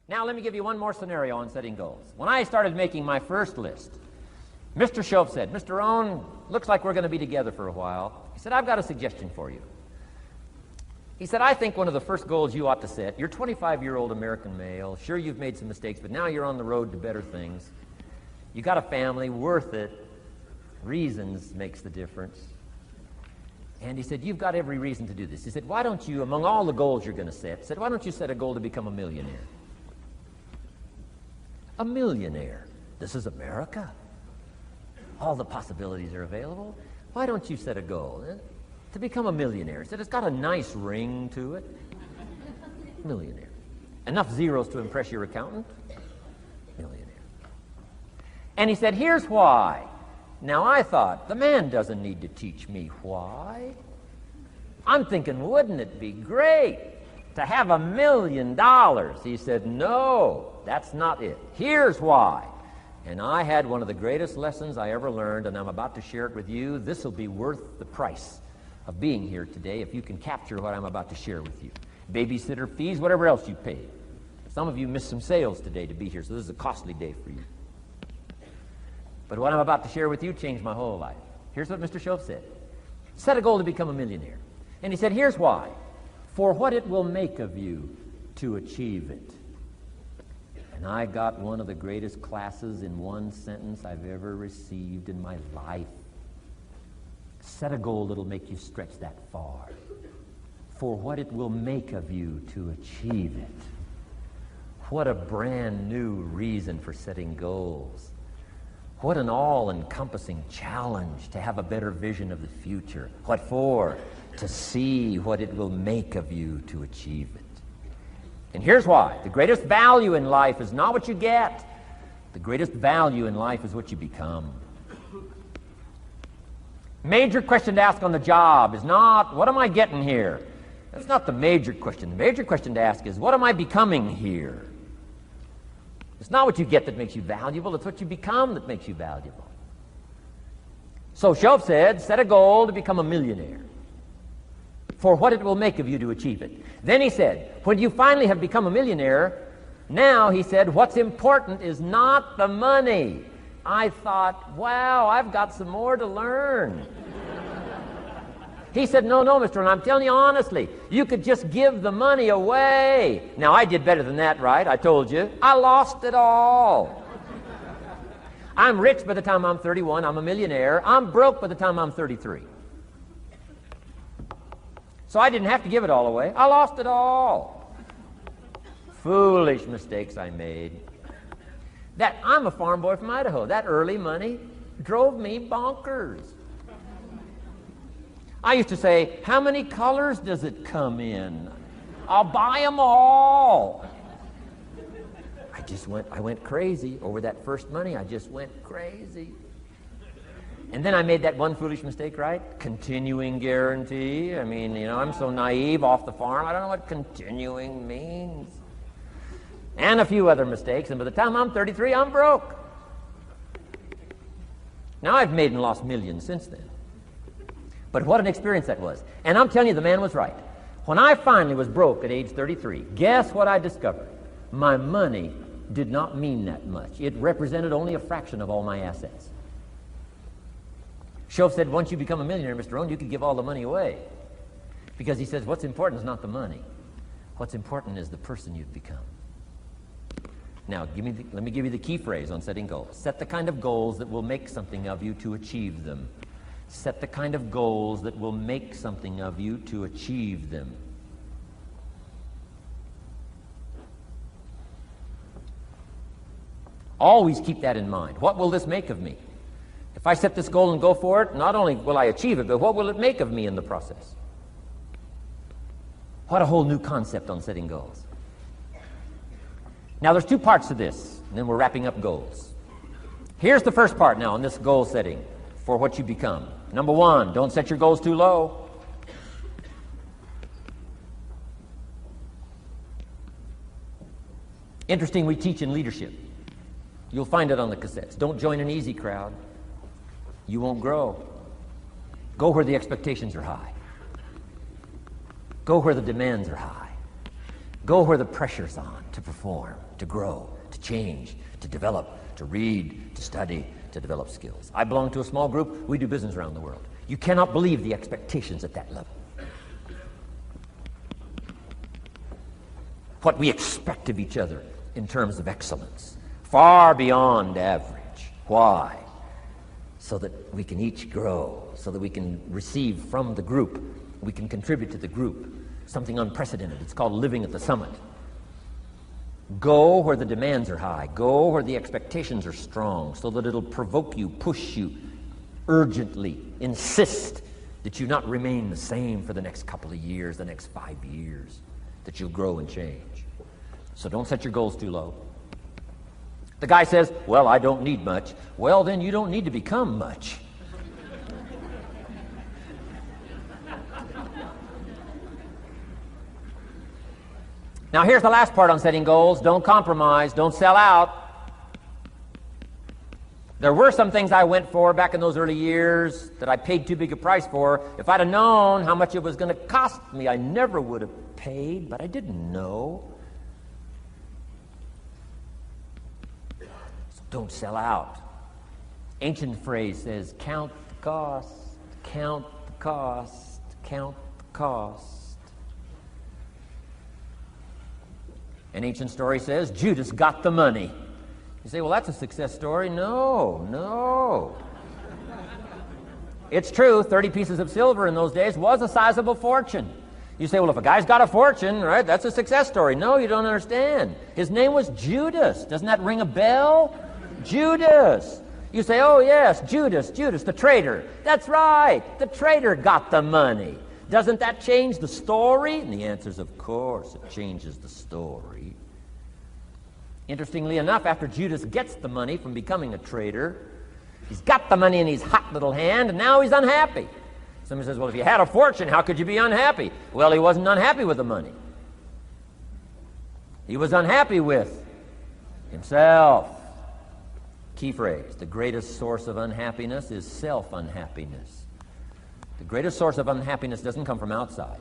Now let me give you one more scenario on setting goals. When I started making my first list, Mr. Shoaff said, "Mr. Rohn, looks like we're going to be together for a while." He said, "I've got a suggestion for you." He said, "I think one of the first goals you ought to set, you're a 25-year-old American male, sure you've made some mistakes, but now you're on the road to better things. You got a family, worth it. Reasons makes the difference." And he said, "You've got every reason to do this." He said, "Why don't you, among all the goals you're going to set, he said, why don't you set a goal to become a millionaire?" A millionaire. This is America. All the possibilities are available. Why don't you set a goal to become a millionaire? He said, "It's got a nice ring to it." Millionaire. Enough zeros to impress your accountant? Millionaire. And he said, "Here's why." Now I thought, the man doesn't need to teach me why. I'm thinking, wouldn't it be great to have $1 million? He said, "No, that's not it. Here's why." And I had one of the greatest lessons I ever learned, and I'm about to share it with you. This will be worth the price of being here today if you can capture what I'm about to share with you. Babysitter fees, whatever else you paid. Some of you missed some sales today to be here, so this is a costly day for you. But what I'm about to share with you changed my whole life. Here's what Mr. Shoaff said. Set a goal to become a millionaire. And he said, here's why. For what it will make of you to achieve it. And I got one of the greatest classes in one sentence I've ever received in my life. Set a goal that'll make you stretch that far. For what it will make of you to achieve it. What a brand new reason for setting goals. What an all-encompassing challenge to have a better vision of the future. What for? To see what it will make of you to achieve it. And here's why. The greatest value in life is not what you get. The greatest value in life is what you become. Major question to ask on the job is not, what am I getting here? That's not the major question. The major question to ask is, what am I becoming here? It's not what you get that makes you valuable, it's what you become that makes you valuable. So Shoaff said, set a goal to become a millionaire. For what it will make of you to achieve it. Then he said, when you finally have become a millionaire, now, he said, what's important is not the money. I thought, wow, I've got some more to learn. He said, no, Mr. Rohn, I'm telling you honestly, you could just give the money away. Now, I did better than that, right? I told you. I lost it all. I'm rich by the time I'm 31. I'm a millionaire. I'm broke by the time I'm 33. So I didn't have to give it all away. I lost it all. Foolish mistakes I made. I'm a farm boy from Idaho. That early money drove me bonkers. I used to say, how many colors does it come in? I'll buy them all. I went crazy over that first money. I just went crazy. And then I made that one foolish mistake, right? Continuing guarantee. I mean, I'm so naive off the farm. I don't know what continuing means. And a few other mistakes. And by the time I'm 33, I'm broke. Now, I've made and lost millions since then. But what an experience that was. And I'm telling you, the man was right. When I finally was broke at age 33, guess what I discovered? My money did not mean that much. It represented only a fraction of all my assets. Shoaff said, once you become a millionaire, Mr. Rohn, you can give all the money away. Because he says, what's important is not the money. What's important is the person you've become. Now, let me give you the key phrase on setting goals. Set the kind of goals that will make something of you to achieve them. Set the kind of goals that will make something of you to achieve them. Always keep that in mind. What will this make of me? If I set this goal and go for it, not only will I achieve it, but what will it make of me in the process? What a whole new concept on setting goals. Now, there's two parts to this, and then we're wrapping up goals. Here's the first part now in this goal setting for what you become. Number one, don't set your goals too low. Interesting, we teach in leadership. You'll find it on the cassettes. Don't join an easy crowd. You won't grow. Go where the expectations are high. Go where the demands are high. Go where the pressure's on to perform, to grow, to change, to develop, to read, to study, to develop skills. I belong to a small group. We do business around the world. You cannot believe the expectations at that level. What we expect of each other in terms of excellence, far beyond average. Why? So that we can each grow, so that we can receive from the group, we can contribute to the group, something unprecedented. It's called living at the summit. Go where the demands are high. Go where the expectations are strong, so that it'll provoke you, push you, urgently insist that you not remain the same for the next couple of years, the next 5 years, that you'll grow and change. So don't set your goals too low. The guy says, well, I don't need much. Well, then you don't need to become much. Now, here's the last part on setting goals. Don't compromise. Don't sell out. There were some things I went for back in those early years that I paid too big a price for. If I'd have known how much it was going to cost me, I never would have paid, but I didn't know. So don't sell out. Ancient phrase says, count the cost, count the cost, count the cost. An ancient story says, Judas got the money. You say, well, that's a success story. No. It's true, 30 pieces of silver in those days was a sizable fortune. You say, well, if a guy's got a fortune, right, that's a success story. No, you don't understand. His name was Judas. Doesn't that ring a bell? Judas. You say, oh, yes, Judas, the traitor. That's right, the traitor got the money. Doesn't that change the story? And the answer is, of course, it changes the story. Interestingly enough, after Judas gets the money from becoming a traitor, he's got the money in his hot little hand, and now he's unhappy. Somebody says, well, if you had a fortune, how could you be unhappy? Well, he wasn't unhappy with the money. He was unhappy with himself. Key phrase, the greatest source of unhappiness is self-unhappiness. The greatest source of unhappiness doesn't come from outside.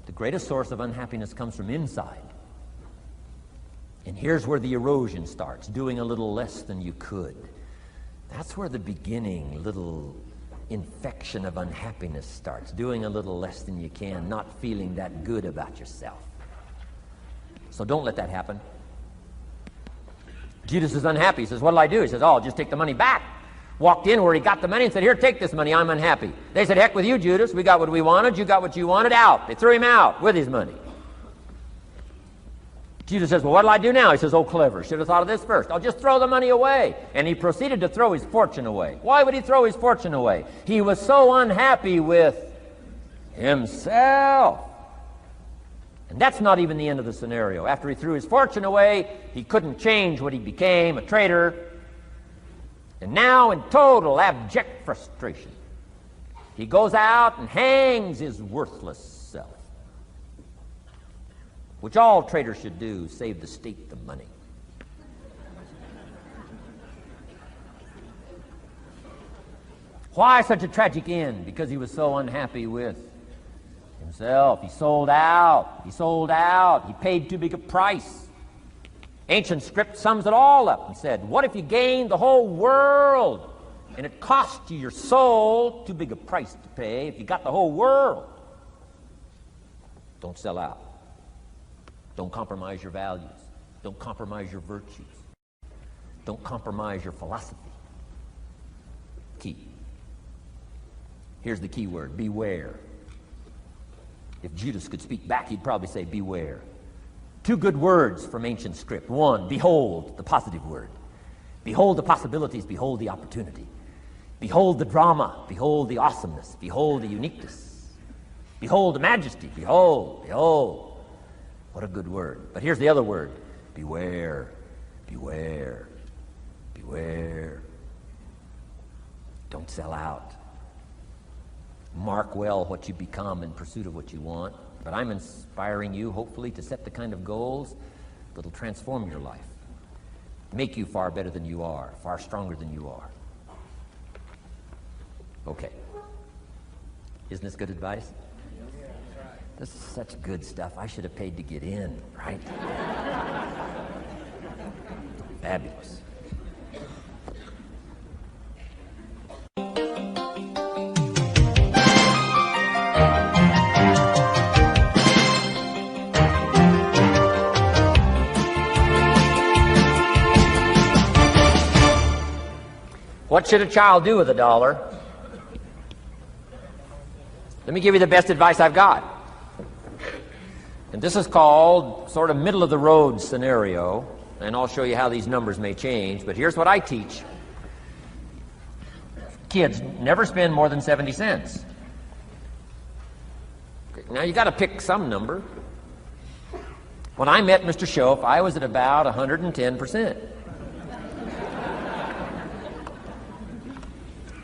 The greatest source of unhappiness comes from inside. And here's where the erosion starts, doing a little less than you could. That's where the beginning little infection of unhappiness starts, doing a little less than you can, not feeling that good about yourself. So don't let that happen. Judas is unhappy. He says, what'll I do? He says, oh, I'll just take the money back. Walked in where he got the money and said, here, take this money, I'm unhappy. They said, heck with you, Judas. We got what we wanted, you got what you wanted, out. They threw him out with his money. Judas says, well, what'll I do now? He says, oh, clever. Should have thought of this first. I'll just throw the money away. And he proceeded to throw his fortune away. Why would he throw his fortune away? He was so unhappy with himself. And that's not even the end of the scenario. After he threw his fortune away, he couldn't change what he became, a traitor. And now, in total abject frustration, he goes out and hangs his worthless self, which all traitors should do, save the state the money. Why such a tragic end? Because he was so unhappy with himself. He sold out. He paid too big a price. Ancient script sums it all up and said, what if you gained the whole world and it cost you your soul? Too big a price to pay if you got the whole world. Don't sell out. Don't compromise your values. Don't compromise your virtues. Don't compromise your philosophy. Key. Here's the key word, beware. If Judas could speak back, he'd probably say beware. Two good words from ancient script. One, behold, the positive word. Behold the possibilities, behold the opportunity. Behold the drama, behold the awesomeness, behold the uniqueness. Behold the majesty, behold. What a good word. But here's the other word, beware. Don't sell out. Mark well what you become in pursuit of what you want. But I'm inspiring you, hopefully, to set the kind of goals that'll transform your life, make you far better than you are, far stronger than you are. Okay. Isn't this good advice? This is such good stuff. I should have paid to get in, right? Fabulous. What should a child do with $1? Let me give you the best advice I've got. And this is called sort of middle of the road scenario, and I'll show you how these numbers may change, but here's what I teach. Kids, never spend more than 70 cents. Okay, now you got to pick some number. When I met Mr. Schoaf, I was at about 110%.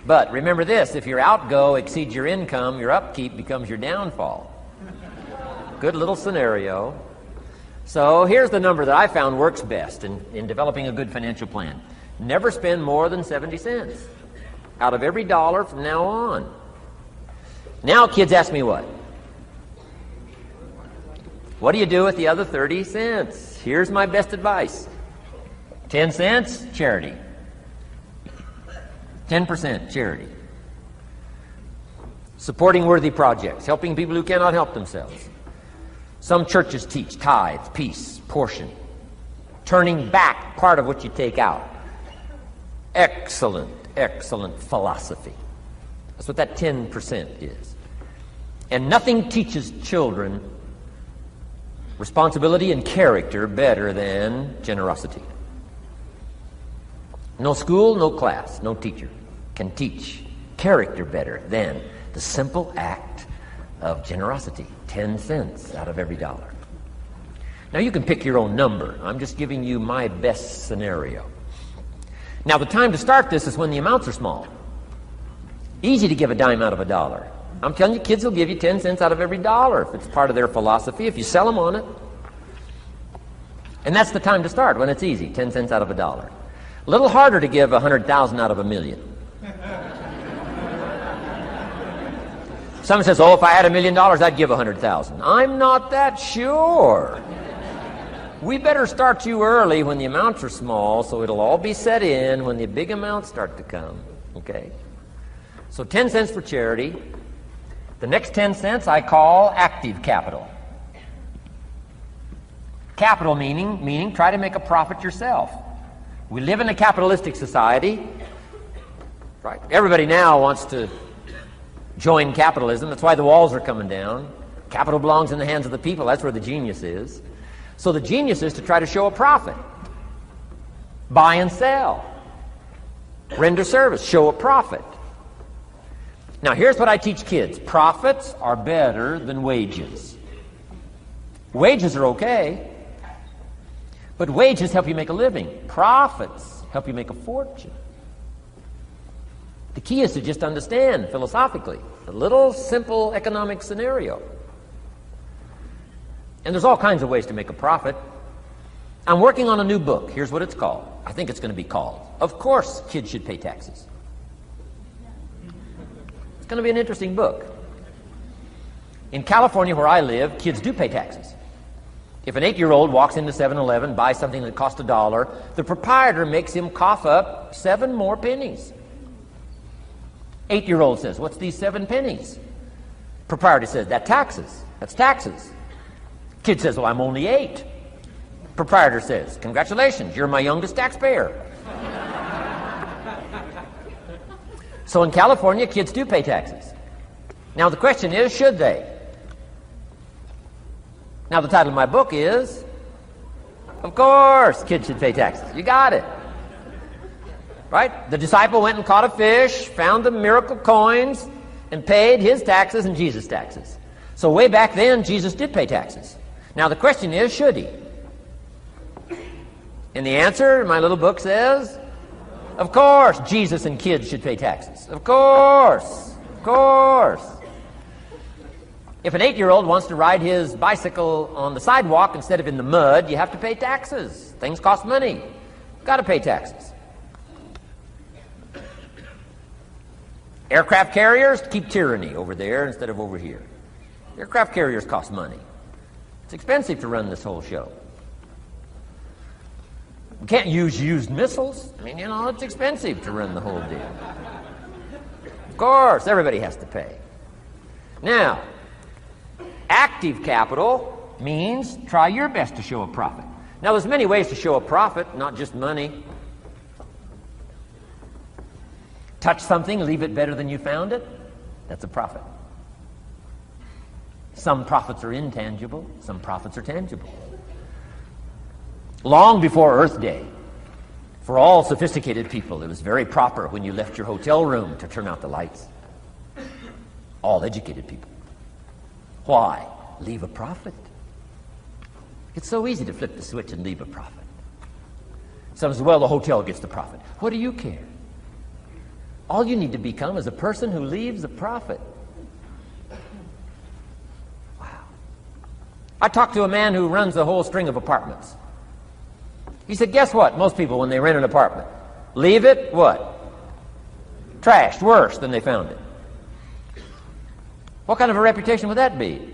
But remember this, if your outgo exceeds your income, your upkeep becomes your downfall. Good little scenario. So here's the number that I found works best in developing a good financial plan. Never spend more than 70 cents out of every dollar from now on. Now kids ask me what? What do you do with the other 30 cents? Here's my best advice. 10 cents, charity. 10% charity. Supporting worthy projects, helping people who cannot help themselves. Some churches teach tithes, peace, portion, turning back part of what you take out. Excellent, excellent philosophy. That's what that 10% is. And nothing teaches children responsibility and character better than generosity. No school, no class, no teacher can teach character better than the simple act of generosity. 10 cents out of every dollar. Now you can pick your own number. I'm just giving you my best scenario. Now the time to start this is when the amounts are small. Easy to give a dime out of $1. I'm telling you, kids will give you 10 cents out of every dollar if it's part of their philosophy, if you sell them on it. And that's the time to start, when it's easy, 10 cents out of $1. A little harder to give 100,000 out of $1 million. Someone says, oh, if I had $1 million, I'd give 100,000. I'm not that sure. We better start you early when the amounts are small, so it'll all be set in when the big amounts start to come. Okay? So 10 cents for charity. The next 10 cents I call active capital. Capital meaning try to make a profit yourself. We live in a capitalistic society, right? Everybody now wants to join capitalism. That's why the walls are coming down. Capital belongs in the hands of the people. That's where the genius is. So the genius is to try to show a profit. Buy and sell. Render service. Show a profit. Now here's what I teach kids. Profits are better than wages. Wages are okay. But wages help you make a living. Profits help you make a fortune. The key is to just understand philosophically a little simple economic scenario. And there's all kinds of ways to make a profit. I'm working on a new book. Here's what it's called. I think it's going to be called, Of Course Kids Should Pay Taxes. It's going to be an interesting book. In California, where I live, kids do pay taxes. If an 8-year-old walks into 7-Eleven, buys something that cost $1, the proprietor makes him cough up 7 more pennies. 8-year-old says, what's these 7 pennies? Proprietor says, that's taxes. Kid says, well, I'm only 8. Proprietor says, congratulations, you're my youngest taxpayer. So in California, kids do pay taxes. Now the question is, should they? Now the title of my book is, Of Course Kids Should Pay Taxes. You got it. Right? The disciple went and caught a fish, found the miracle coins, and paid his taxes and Jesus' taxes. So way back then, Jesus did pay taxes. Now the question is, should he? And the answer in my little book says, of course Jesus and kids should pay taxes. Of course. Of course. If an 8-year-old wants to ride his bicycle on the sidewalk instead of in the mud, you have to pay taxes. Things cost money. Got to pay taxes. Aircraft carriers keep tyranny over there instead of over here. Aircraft carriers cost money. It's expensive to run this whole show. We can't use used missiles. I mean, it's expensive to run the whole deal. Of course, everybody has to pay. Now, active capital means try your best to show a profit. Now, there's many ways to show a profit, not just money. Touch something, leave it better than you found it. That's a profit. Some profits are intangible, some profits are tangible. Long before Earth Day, for all sophisticated people, it was very proper when you left your hotel room to turn out the lights. All educated people. Why? Leave a profit. It's so easy to flip the switch and leave a profit. Some says, well, the hotel gets the profit. What do you care? All you need to become is a person who leaves a profit. Wow. I talked to a man who runs a whole string of apartments. He said, guess what? Most people, when they rent an apartment, leave it, what? Trashed, worse than they found it. What kind of a reputation would that be?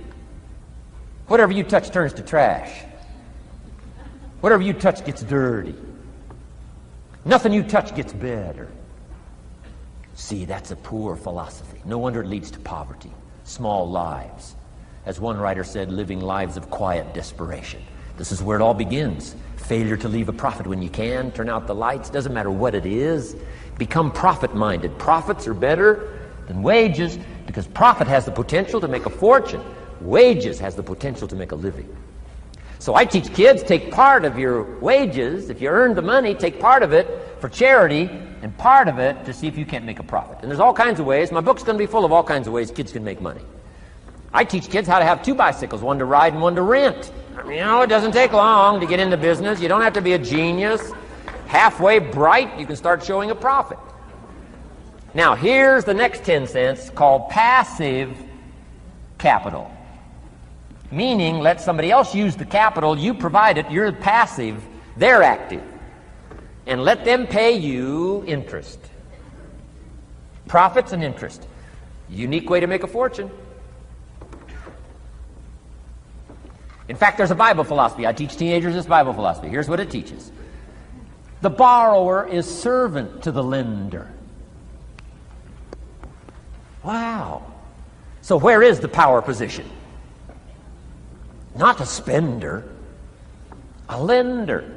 Whatever you touch turns to trash. Whatever you touch gets dirty. Nothing you touch gets better. See, that's a poor philosophy. No wonder it leads to poverty, small lives. As one writer said, living lives of quiet desperation. This is where it all begins. Failure to leave a profit when you can, turn out the lights, doesn't matter what it is. Become profit-minded. Profits are better than wages because profit has the potential to make a fortune. Wages has the potential to make a living. So I teach kids, take part of your wages. If you earn the money, take part of it for charity and part of it to see if you can't make a profit. And there's all kinds of ways. My book's going to be full of all kinds of ways kids can make money. I teach kids how to have 2 bicycles, one to ride and one to rent. I mean, it doesn't take long to get into business. You don't have to be a genius. Halfway bright, you can start showing a profit. Now, here's the next 10 cents called passive capital. Meaning, let somebody else use the capital, you provide it, you're passive, they're active. And let them pay you interest. Profits and interest. Unique way to make a fortune. In fact, there's a Bible philosophy. I teach teenagers this Bible philosophy. Here's what it teaches. The borrower is servant to the lender. Wow. So where is the power position? Not a spender, a lender.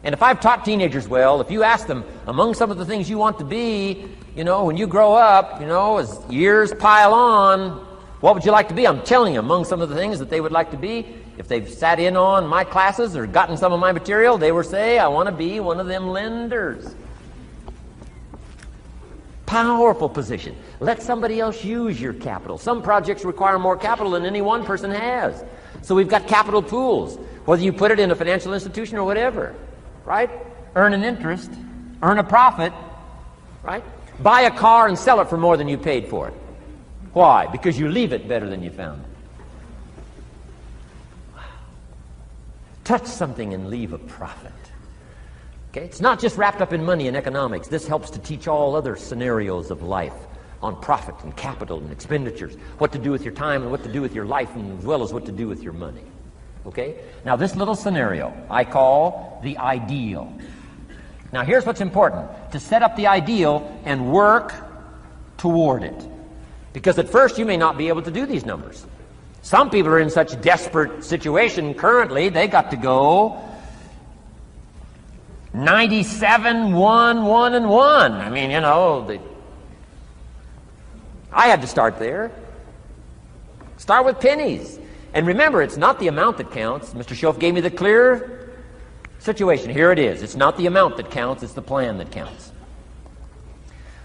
And if I've taught teenagers well, if you ask them, among some of the things you want to be, when you grow up, as years pile on, what would you like to be? I'm telling you, among some of the things that they would like to be, if they've sat in on my classes or gotten some of my material, they will say, I want to be one of them lenders. Powerful position. Let somebody else use your capital. Some projects require more capital than any one person has. So we've got capital pools, whether you put it in a financial institution or whatever, right? Earn an interest, earn a profit, right? Buy a car and sell it for more than you paid for it. Why? Because you leave it better than you found it. Wow. Touch something and leave a profit. Okay? It's not just wrapped up in money and economics. This helps to teach all other scenarios of life on profit and capital and expenditures, what to do with your time and what to do with your life, and as well as what to do with your money. Okay? Now, this little scenario I call the ideal. Now, here's what's important. To set up the ideal and work toward it. Because at first you may not be able to do these numbers. Some people are in such desperate situation currently, they got to go 97, 1, 1, and 1. I mean, I had to start there. Start with pennies. And remember, it's not the amount that counts. Mr. Schoaf gave me the clear situation. Here it is. It's not the amount that counts, it's the plan that counts.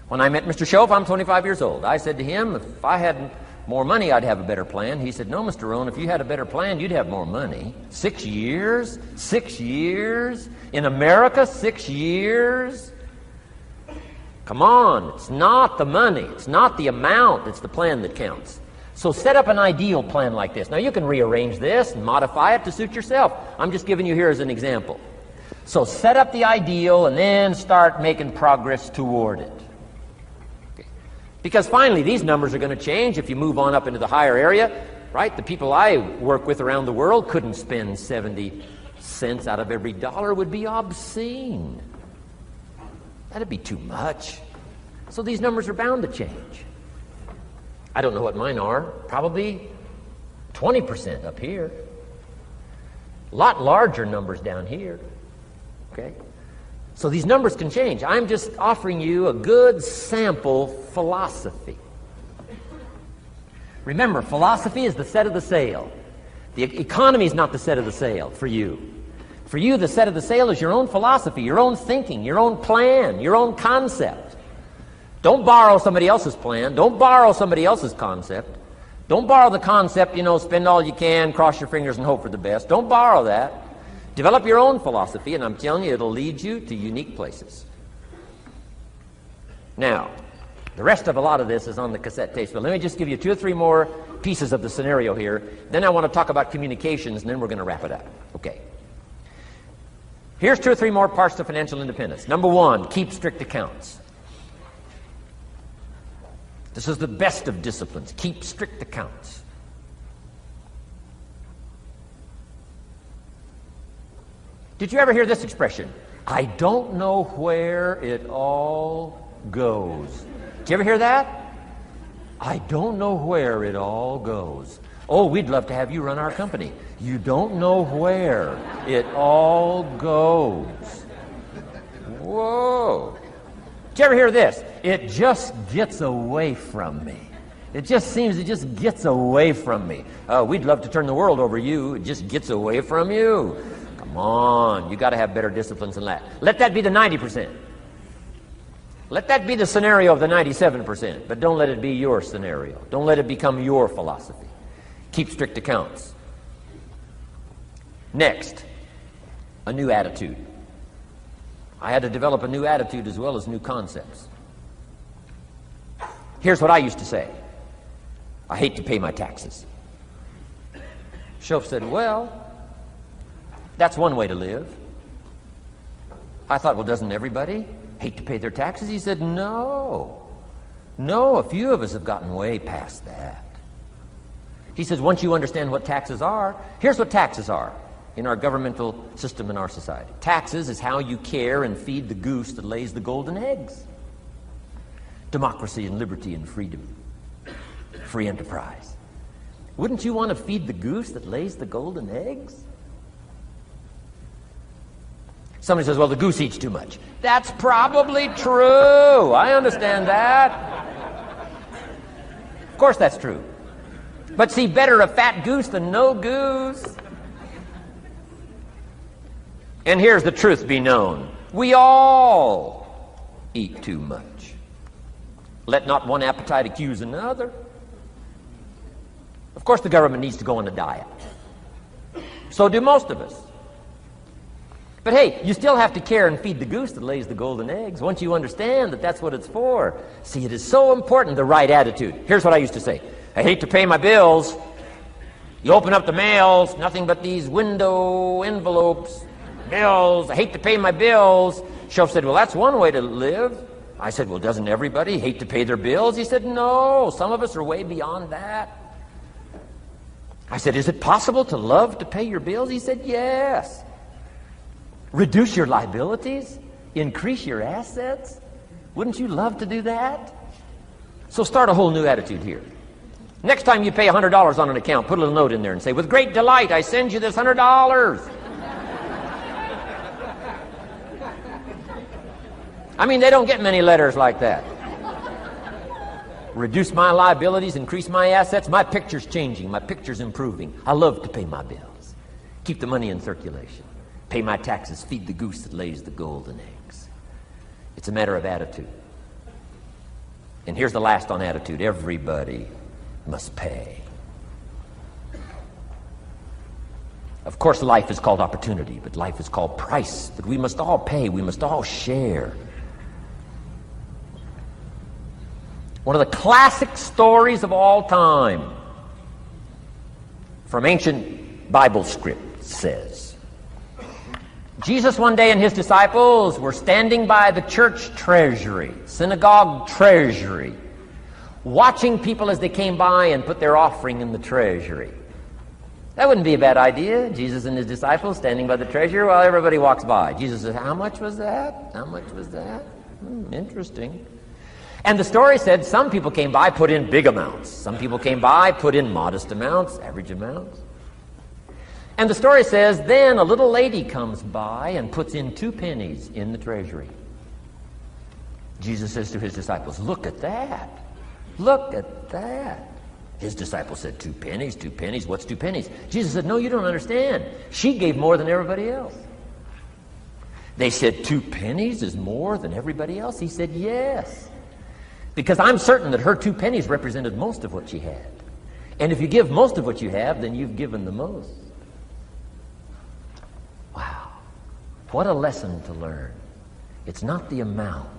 When I met Mr. Schoaf, I'm 25 years old. I said to him, if I had more money, I'd have a better plan. He said, no, Mr. Rohn, if you had a better plan, you'd have more money. 6 years? 6 years? In America, 6 years? Come on, it's not the money, it's not the amount, it's the plan that counts. So set up an ideal plan like this. Now you can rearrange this and modify it to suit yourself. I'm just giving you here as an example. So set up the ideal and then start making progress toward it. Okay. Because finally these numbers are going to change if you move on up into the higher area. right? The people I work with around the world couldn't spend 70 cents out of every dollar. It would be obscene. That'd be too much. So these numbers are bound to change. I don't know what mine are. Probably 20% up here. A lot larger numbers down here. Okay? So these numbers can change. I'm just offering you a good sample philosophy. Remember, philosophy is the set of the sail. The economy is not the set of the sail for you. For you, the set of the sail is your own philosophy, your own thinking, your own plan, your own concept. Don't borrow somebody else's plan. Don't borrow somebody else's concept. Don't borrow the concept, spend all you can, cross your fingers and hope for the best. Don't borrow that. Develop your own philosophy, and I'm telling you, it'll lead you to unique places. Now, the rest of a lot of this is on the cassette tapes, but let me just give you 2 or 3 more pieces of the scenario here. Then I want to talk about communications, and then we're going to wrap it up. Okay. Here's 2 or 3 more parts to financial independence. Number 1, keep strict accounts. This is the best of disciplines. Keep strict accounts. Did you ever hear this expression? I don't know where it all goes. Did you ever hear that? I don't know where it all goes. Oh, we'd love to have you run our company. You don't know where it all goes. Whoa. Did you ever hear this? It just gets away from me. It just gets away from me. We'd love to turn the world over you. It just gets away from you. Come on. You got to have better disciplines than that. Let that be the 90%. Let that be the scenario of the 97%, but don't let it be your scenario. Don't let it become your philosophy. Keep strict accounts. Next, a new attitude. I had to develop a new attitude as well as new concepts. Here's what I used to say. I hate to pay my taxes. Shoaff said, well, that's one way to live. I thought, well, doesn't everybody hate to pay their taxes? He said, no, a few of us have gotten way past that. He says, once you understand what taxes are, here's what taxes are in our governmental system in our society. Taxes is how you care and feed the goose that lays the golden eggs. Democracy and liberty and freedom. Free enterprise. Wouldn't you want to feed the goose that lays the golden eggs? Somebody says, well, the goose eats too much. That's probably true. I understand that. Of course that's true. But see, better a fat goose than no goose. And here's the truth be known. We all eat too much. Let not one appetite accuse another. Of course the government needs to go on a diet. So do most of us. But hey, you still have to care and feed the goose that lays the golden eggs. Once you understand that that's what it's for. See, it is so important, the right attitude. Here's what I used to say. I hate to pay my bills. You open up the mails, nothing but these window envelopes, bills. I hate to pay my bills. Shoaff said, well, that's one way to live. I said, well, doesn't everybody hate to pay their bills? He said, no, some of us are way beyond that. I said, is it possible to love to pay your bills? He said, yes. Reduce your liabilities? Increase your assets? Wouldn't you love to do that? So start a whole new attitude here. Next time you pay $100 on an account, put a little note in there and say, with great delight, I send you this $100. I mean, they don't get many letters like that. Reduce my liabilities, increase my assets. My picture's changing. My picture's improving. I love to pay my bills. Keep the money in circulation. Pay my taxes. Feed the goose that lays the golden eggs. It's a matter of attitude. And here's the last on attitude. Everybody must pay. Of course, life is called opportunity, but life is called price. But we must all pay. We must all share. One of the classic stories of all time from ancient Bible script says, Jesus one day and his disciples were standing by the church treasury, synagogue treasury, watching people as they came by and put their offering in the treasury. That wouldn't be a bad idea. Jesus and his disciples standing by the treasury while everybody walks by. Jesus says, how much was that? How much was that? Interesting. And the story said some people came by, put in big amounts. Some people came by, put in modest amounts, average amounts. And the story says, then a little lady comes by and puts in 2 pennies in the treasury. Jesus says to his disciples, look at that. Look at that. His disciples said, 2 pennies, 2 pennies. What's 2 pennies? Jesus said, no, you don't understand. She gave more than everybody else. They said, 2 pennies is more than everybody else? He said, yes. Because I'm certain that her 2 pennies represented most of what she had. And if you give most of what you have, then you've given the most. Wow. What a lesson to learn. It's not the amount.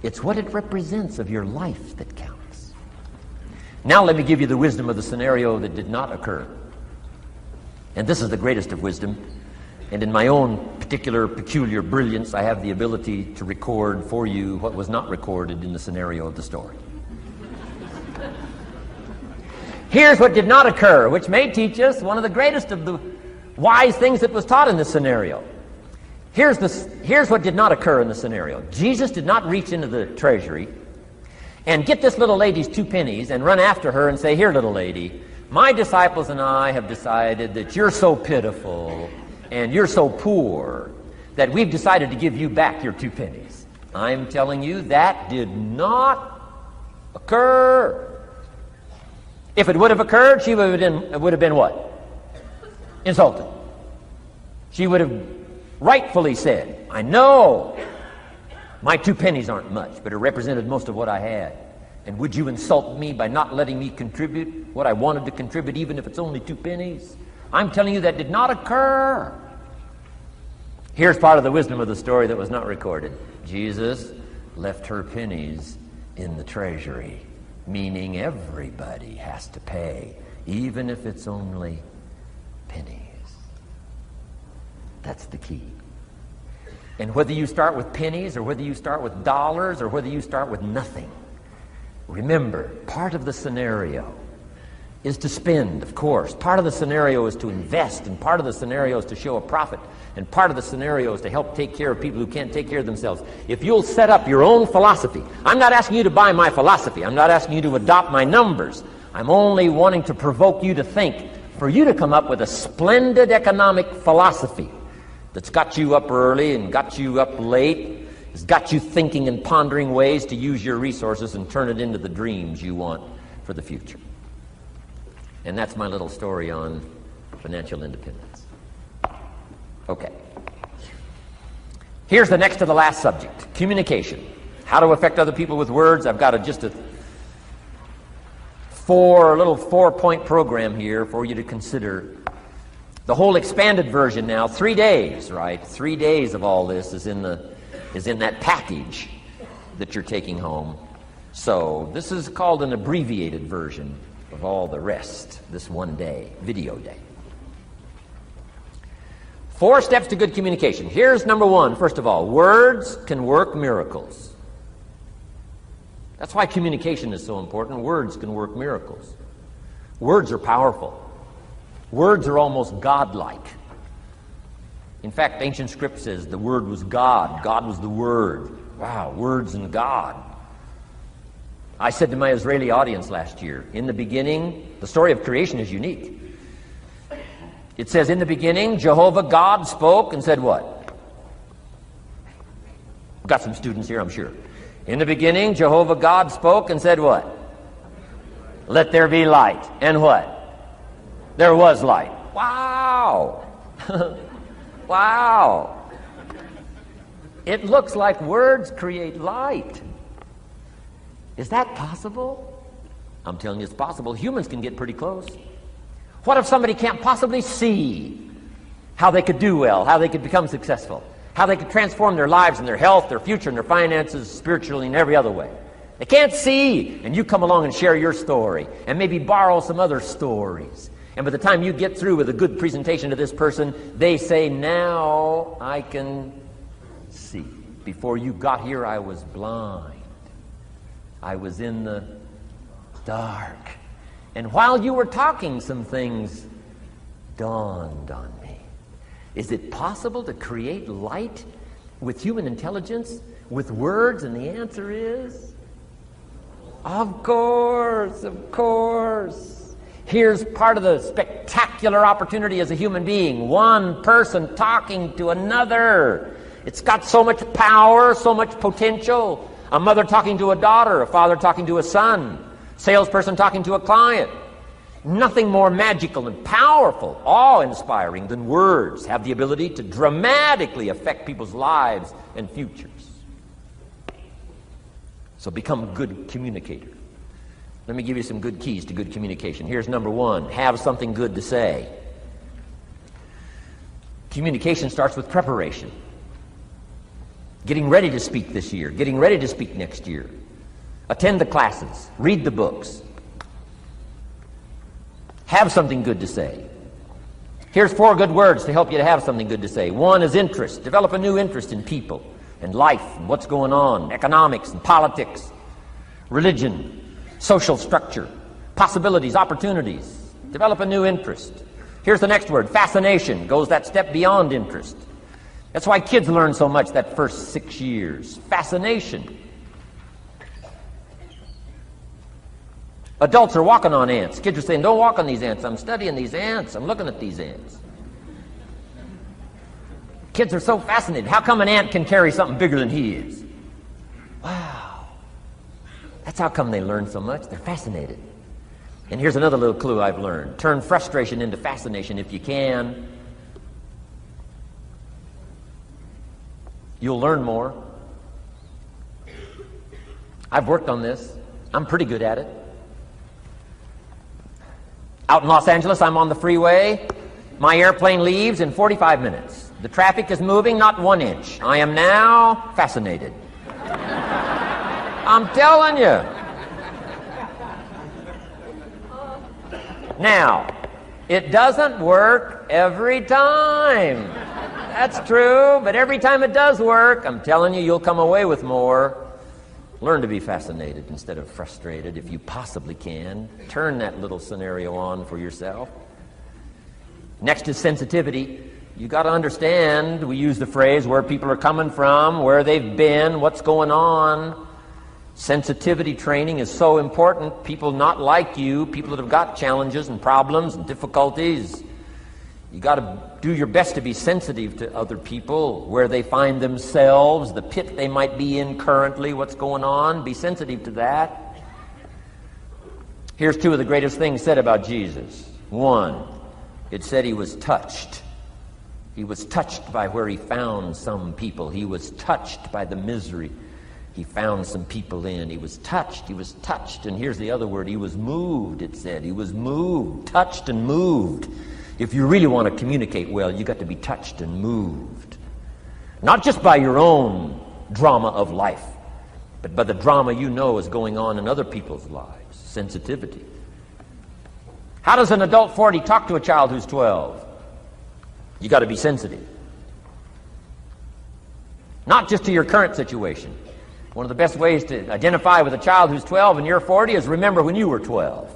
It's what it represents of your life that counts. Now let me give you the wisdom of the scenario that did not occur. And this is the greatest of wisdom. And in my own particular, peculiar brilliance, I have the ability to record for you what was not recorded in the scenario of the story. Here's what did not occur, which may teach us one of the greatest of the wise things that was taught in this scenario. Here's what did not occur in the scenario. Jesus did not reach into the treasury and get this little lady's 2 pennies and run after her and say, here, little lady, my disciples and I have decided that you're so pitiful and you're so poor that we've decided to give you back your 2 pennies. I'm telling you, that did not occur. If it would have occurred, she would have been what? Insulted. She would have rightfully said, I know my 2 pennies aren't much, but it represented most of what I had. And would you insult me by not letting me contribute what I wanted to contribute, even if it's only 2 pennies? I'm telling you that did not occur. Here's part of the wisdom of the story that was not recorded. Jesus left her pennies in the treasury, meaning everybody has to pay, even if it's only pennies. That's the key. And whether you start with pennies or whether you start with dollars or whether you start with nothing, remember, part of the scenario is to spend, of course. Part of the scenario is to invest, and part of the scenario is to show a profit, and part of the scenario is to help take care of people who can't take care of themselves. If you'll set up your own philosophy, I'm not asking you to buy my philosophy. I'm not asking you to adopt my numbers. I'm only wanting to provoke you to think, for you to come up with a splendid economic philosophy that's got you up early and got you up late, has got you thinking and pondering ways to use your resources and turn it into the dreams you want for the future. And that's my little story on financial independence. Okay. Here's the next to the last subject, communication. How to affect other people with words. I've got just a little 4-point program here for you to consider. The whole expanded version now, 3 days, right? 3 days of all this is in that package that you're taking home. So this is called an abbreviated version of all the rest, this 1 day, video day. 4 steps to good communication. Here's number 1, first of all, words can work miracles. That's why communication is so important. Words can work miracles. Words are powerful. Words are almost godlike. In fact, ancient script says the Word was God. God was the Word. Wow, words and God. I said to my Israeli audience last year, in the beginning, the story of creation is unique. It says, in the beginning, Jehovah God spoke and said what? Got some students here, I'm sure. In the beginning, Jehovah God spoke and said what? Let there be light. And what? There was light. Wow. Wow. It looks like words create light. Is that possible? I'm telling you it's possible. Humans can get pretty close. What if somebody can't possibly see how they could do well, how they could become successful, how they could transform their lives and their health, their future, and their finances, spiritually, and every other way? They can't see, and you come along and share your story, and maybe borrow some other stories. And by the time you get through with a good presentation to this person, they say, now I can see. Before you got here, I was blind. I was in the dark. And while you were talking, some things dawned on me. Is it possible to create light with human intelligence, with words? And the answer is, of course, of course. Here's part of the spectacular opportunity as a human being. One person talking to another. It's got so much power, so much potential. A mother talking to a daughter, a father talking to a son, salesperson talking to a client. Nothing more magical and powerful, awe-inspiring than words have the ability to dramatically affect people's lives and futures. So become a good communicator. Let me give you some good keys to good communication. Here's number one: have something good to say. Communication starts with preparation. Getting ready to speak this year, getting ready to speak next year. Attend the classes, read the books. Have something good to say. Here's 4 good words to help you to have something good to say. One is interest. Develop a new interest in people and life and what's going on, economics and politics, religion, social structure, possibilities, opportunities. Develop a new interest. Here's the next word: fascination. Goes that step beyond interest. That's why kids learn so much that first 6 years. Fascination. Adults are walking on ants. Kids are saying, don't walk on these ants. I'm studying these ants. I'm looking at these ants. Kids are so fascinated. How come an ant can carry something bigger than he is? Wow. That's how come they learn so much. They're fascinated. And here's another little clue I've learned. Turn frustration into fascination if you can. You'll learn more. I've worked on this. I'm pretty good at it. Out in Los Angeles, I'm on the freeway. My airplane leaves in 45 minutes. The traffic is moving not 1 inch. I am now fascinated. I'm telling you. Now, it doesn't work every time. That's true, but every time it does work, I'm telling you, you'll come away with more. Learn to be fascinated instead of frustrated if you possibly can. Turn that little scenario on for yourself. Next is sensitivity. You got to understand, we use the phrase, where people are coming from, where they've been, what's going on. Sensitivity training is so important. People not like you, people that have got challenges and problems and difficulties, you got to do your best to be sensitive to other people, where they find themselves, the pit they might be in currently, what's going on. Be sensitive to that. Here's 2 of the greatest things said about Jesus. 1, it said he was touched. He was touched by where he found some people. He was touched by the misery he found some people in. He was touched. He was touched. And here's the other word. He was moved, it said. He was moved, touched and moved. If you really want to communicate well, you got to be touched and moved. Not just by your own drama of life, but by the drama you know is going on in other people's lives. Sensitivity. How does an adult 40 talk to a child who's 12? You got to be sensitive. Not just to your current situation. One of the best ways to identify with a child who's 12 and you're 40 is remember when you were 12.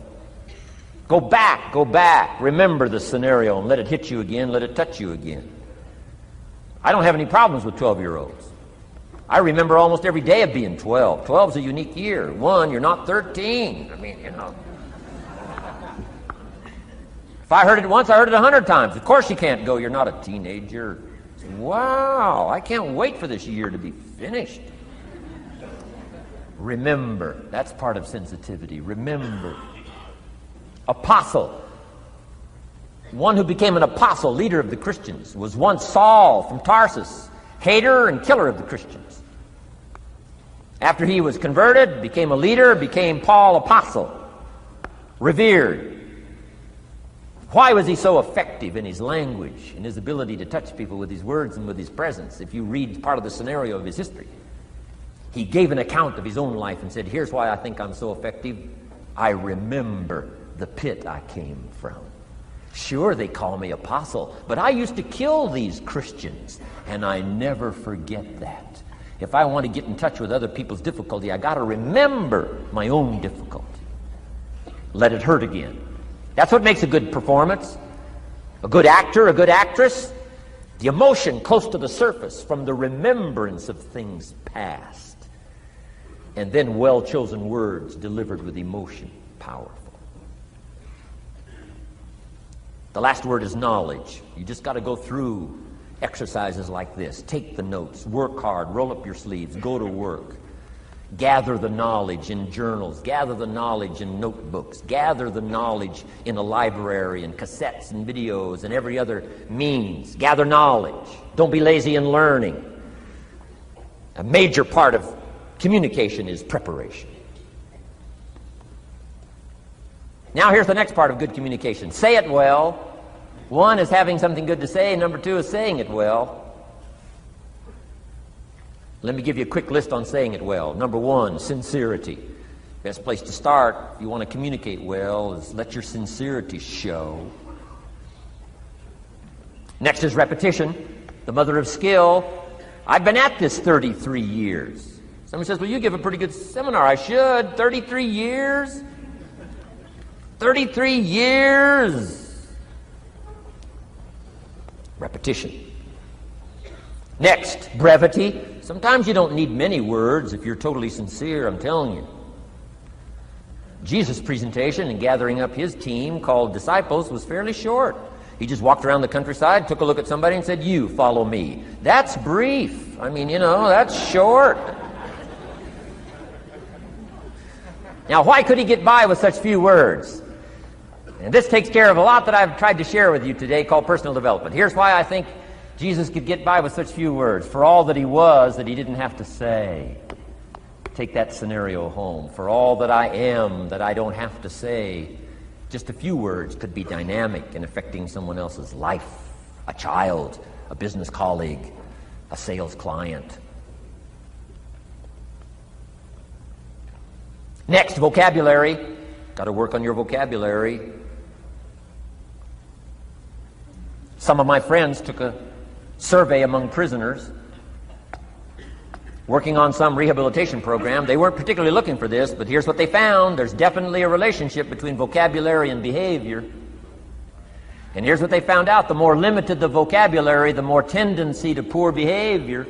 Go back, remember the scenario and let it hit you again, let it touch you again. I don't have any problems with 12-year-olds. I remember almost every day of being 12. 12's a unique year. 1, you're not 13. I mean, you know. If I heard it once, I heard it 100 times. Of course you can't go, you're not a teenager. Wow, I can't wait for this year to be finished. Remember, that's part of sensitivity. Remember. Apostle. One who became an apostle, leader of the Christians, was once Saul from Tarsus, hater and killer of the Christians. After he was converted, became a leader, became Paul apostle, revered. Why was he so effective in his language, in his ability to touch people with his words and with his presence? If you read part of the scenario of his history, he gave an account of his own life and said, here's why I think I'm so effective. I remember the pit I came from. Sure, they call me apostle, but I used to kill these Christians, and I never forget that. If I want to get in touch with other people's difficulty, I got to remember my own difficulty. Let it hurt again. That's what makes a good performance. A good actor, a good actress. The emotion close to the surface from the remembrance of things past. And then well-chosen words delivered with emotion. Powerful. The last word is knowledge. You just got to go through exercises like this. Take the notes. Work hard. Roll up your sleeves. Go to work. Gather the knowledge in journals. Gather the knowledge in notebooks. Gather the knowledge in a library and cassettes and videos and every other means. Gather knowledge. Don't be lazy in learning. A major part of communication is preparation. Now here's the next part of good communication. Say it well. One is having something good to say, and number two is saying it well. Let me give you a quick list on saying it well. Number one, sincerity. Best place to start if you want to communicate well is let your sincerity show. Next is repetition, the mother of skill. I've been at this 33 years. Someone says, well, you give a pretty good seminar. I should. 33 years? 33 years. Repetition. Next, brevity. Sometimes you don't need many words if you're totally sincere, I'm telling you. Jesus' presentation in gathering up his team called disciples was fairly short. He just walked around the countryside, took a look at somebody and said, you follow me. That's brief. I mean, that's short. Now, why could he get by with such few words? And this takes care of a lot that I've tried to share with you today called personal development. Here's why I think Jesus could get by with such few words. For all that he was, that he didn't have to say. Take that scenario home. For all that I am, that I don't have to say. Just a few words could be dynamic in affecting someone else's life. A child, a business colleague, a sales client. Next, vocabulary. Got to work on your vocabulary. Some of my friends took a survey among prisoners working on some rehabilitation program. They weren't particularly looking for this, but here's what they found. There's definitely a relationship between vocabulary and behavior. And here's what they found out. The more limited the vocabulary, the more tendency to poor behavior.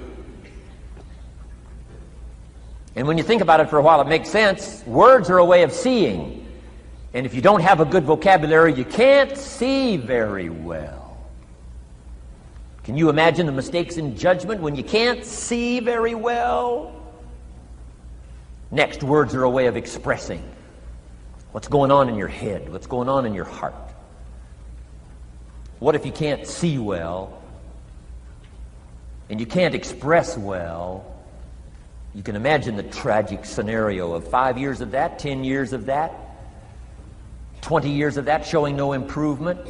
And when you think about it for a while, it makes sense. Words are a way of seeing. And if you don't have a good vocabulary, you can't see very well. Can you imagine the mistakes in judgment when you can't see very well? Next, words are a way of expressing what's going on in your head, what's going on in your heart. What if you can't see well and you can't express well? You can imagine the tragic scenario of 5 years of that, 10 years of that, 20 years of that showing no improvement.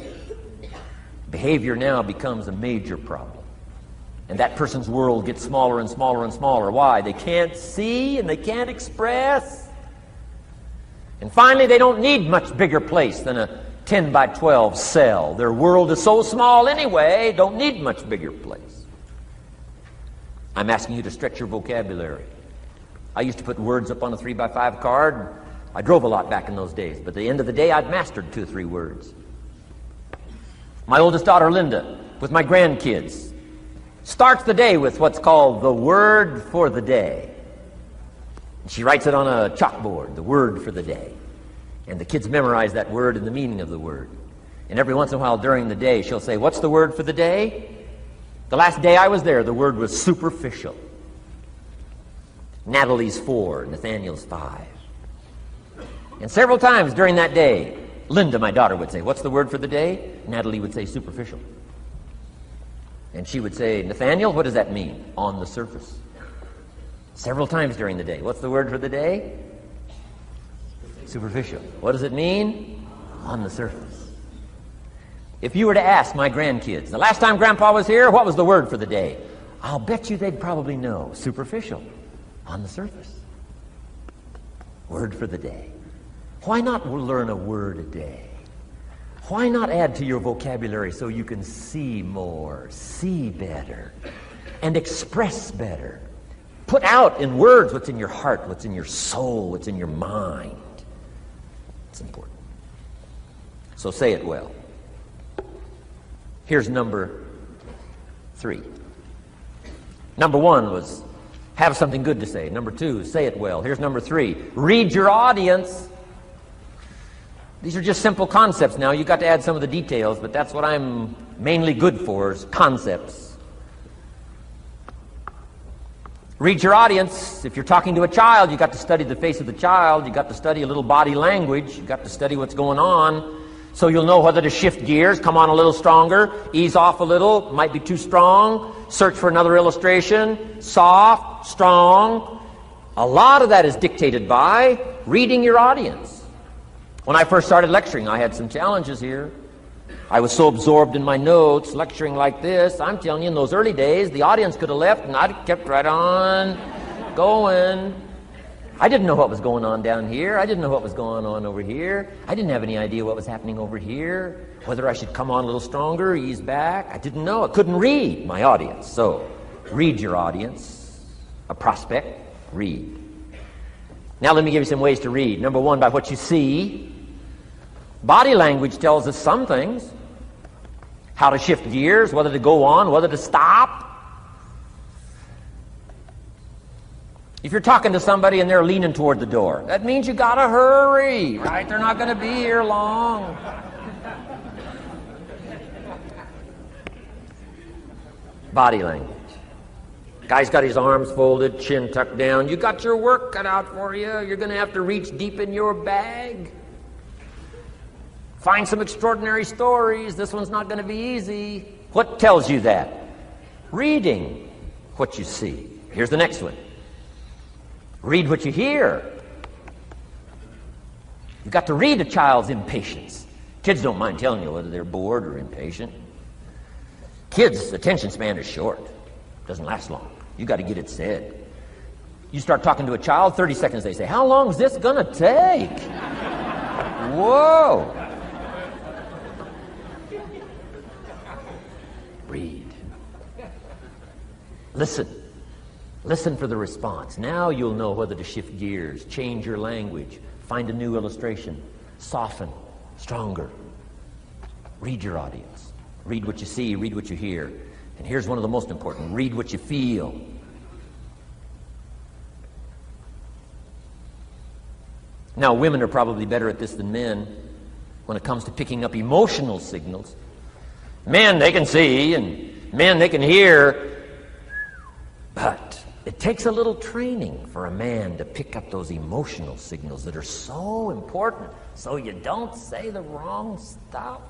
Behavior now becomes a major problem. And that person's world gets smaller and smaller and smaller. Why? They can't see and they can't express. And finally, they don't need much bigger place than a 10 by 12 cell. Their world is so small anyway, don't need much bigger place. I'm asking you to stretch your vocabulary. I used to put words up on a 3 by 5 card. I drove a lot back in those days, but at the end of the day, I'd mastered 2 or 3 words. My oldest daughter, Linda, with my grandkids, starts the day with what's called the word for the day. She writes it on a chalkboard, the word for the day. And the kids memorize that word and the meaning of the word. And every once in a while during the day, she'll say, what's the word for the day? The last day I was there, the word was superficial. Natalie's 4, Nathaniel's 5. And several times during that day, Linda, my daughter, would say, what's the word for the day? Natalie would say, superficial. And she would say, Nathaniel, what does that mean? On the surface. Several times during the day. What's the word for the day? Superficial. What does it mean? On the surface. If you were to ask my grandkids, the last time Grandpa was here, what was the word for the day? I'll bet you they'd probably know. Superficial. On the surface. Word for the day. Why not learn a word a day? Why not add to your vocabulary so you can see more, see better, and express better? put out in words what's in your heart, what's in your soul, what's in your mind. It's important. So say it well. Here's number 3. Number 1 was have something good to say. Number 2, say it well. Here's number 3. Read your audience. These are just simple concepts now. You've got to add some of the details, but that's what I'm mainly good for, is concepts. Read your audience. If you're talking to a child, you've got to study the face of the child. You've got to study a little body language. You've got to study what's going on. So you'll know whether to shift gears, come on a little stronger, ease off a little, might be too strong, search for another illustration, soft, strong. A lot of that is dictated by reading your audience. When I first started lecturing, I had some challenges here. I was so absorbed in my notes, lecturing like this. I'm telling you, in those early days, the audience could have left and I'd have kept right on going. I didn't know what was going on down here. I didn't know what was going on over here. I didn't have any idea what was happening over here, whether I should come on a little stronger, ease back. I didn't know. I couldn't read my audience. So, read your audience. A prospect, read. Now let me give you some ways to read. Number 1, by what you see. Body language tells us some things. How to shift gears, whether to go on, whether to stop. If you're talking to somebody and they're leaning toward the door, that means you gotta hurry, right? They're not gonna be here long. Body language. Guy's got his arms folded, chin tucked down. You got your work cut out for you. You're gonna have to reach deep in your bag. Find some extraordinary stories. This one's not gonna be easy. What tells you that? Reading what you see. Here's the next one. Read what you hear. You've got to read a child's impatience. Kids don't mind telling you whether they're bored or impatient. Kids' attention span is short. Doesn't last long. You've got to get it said. You start talking to a child, 30 seconds they say, "How long is this going to take?" Whoa. Read. Listen. Listen for the response. Now you'll know whether to shift gears, change your language, find a new illustration, soften, stronger. Read your audience. Read what you see, read what you hear. And here's one of the most important. Read what you feel. Now, women are probably better at this than men when it comes to picking up emotional signals. Men, they can see, and men, they can hear, but it takes a little training for a man to pick up those emotional signals that are so important so you don't say the wrong stuff.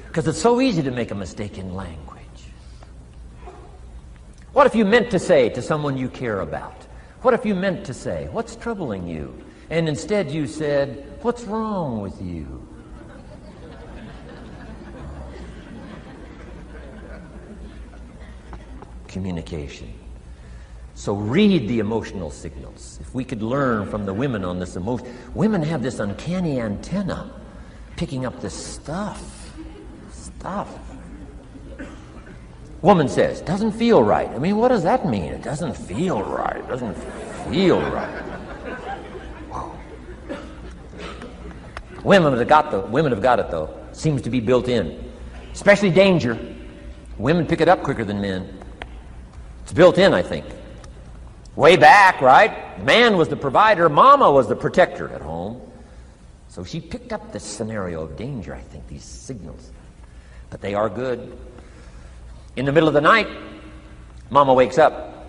Because it's so easy to make a mistake in language. What if you meant to say to someone you care about? What if you meant to say, "What's troubling you?" And instead you said, "What's wrong with you?" Communication. So read the emotional signals. If we could learn from the women on this emotion. Women have this uncanny antenna picking up this stuff. Woman says, "Doesn't feel right." I mean, what does that mean? It doesn't feel right. It doesn't feel right. Whoa. Women have got it though. Seems to be built in. Especially danger. Women pick it up quicker than men. It's built in, I think. Way back, right? Man was the provider, mama was the protector at home. So she picked up this scenario of danger, I think, these signals. But they are good. In the middle of the night, mama wakes up.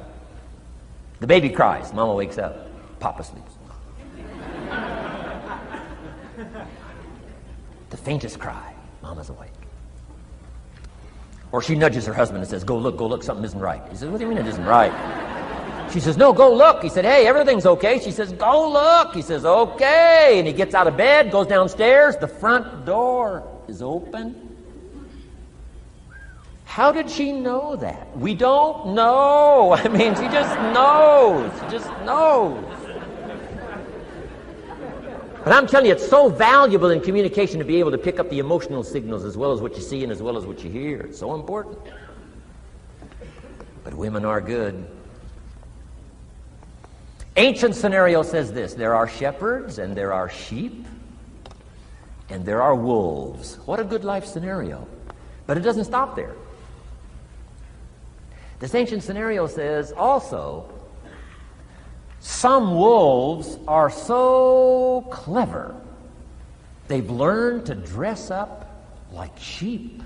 The baby cries, mama wakes up. Papa sleeps. The faintest cry, mama's awake. Or she nudges her husband and says, go look, something isn't right. He says, "What do you mean it isn't right?" She says, "No, go look." He said, "Hey, everything's okay." She says, "Go look." He says, "Okay." And he gets out of bed, goes downstairs. The front door is open. How did she know that? We don't know. I mean, she just knows. She just knows. But I'm telling you, it's so valuable in communication to be able to pick up the emotional signals as well as what you see and as well as what you hear. It's so important. But women are good. Ancient scenario says this: there are shepherds and there are sheep and there are wolves. What a good life scenario. But it doesn't stop there. This ancient scenario says also, some wolves are so clever, they've learned to dress up like sheep.